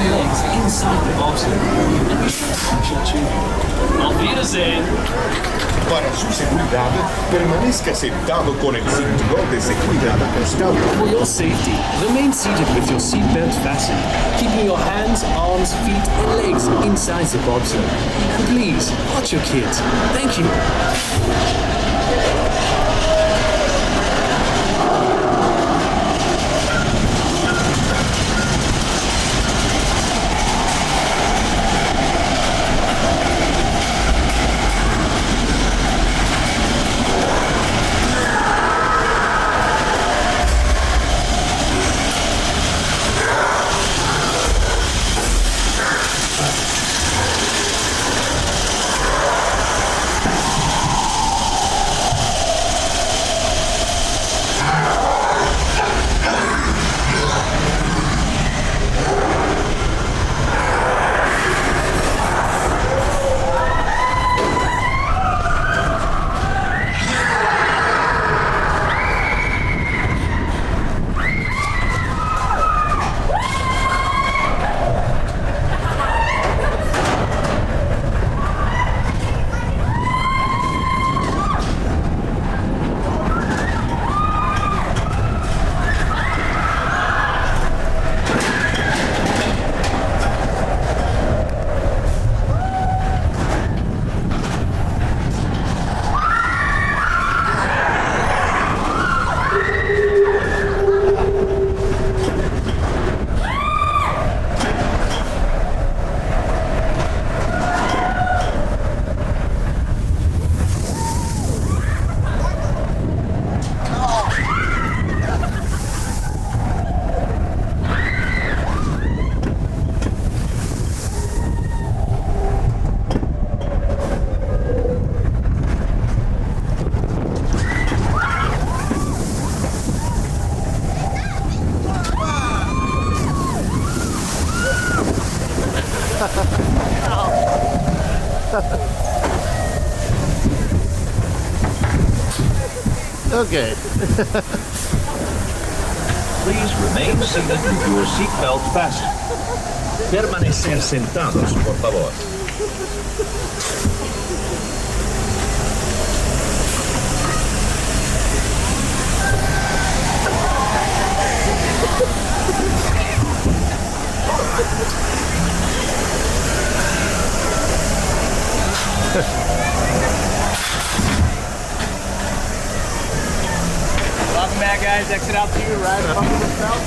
your legs inside the bobsled. And be sure to watch your children. Auf Wiedersehen! Para su seguridad, permanezca sentado con el cinturón de seguridad ajustado. For your safety, remain seated with your seatbelt fastened, keeping your hands, arms, feet, and legs inside the bobsled. And please, watch your kids. Thank you. Okay. Please remain seated with your seatbelt fastened. Permanecer sentados, por favor. Welcome back, guys. Exit out to your right above the belt.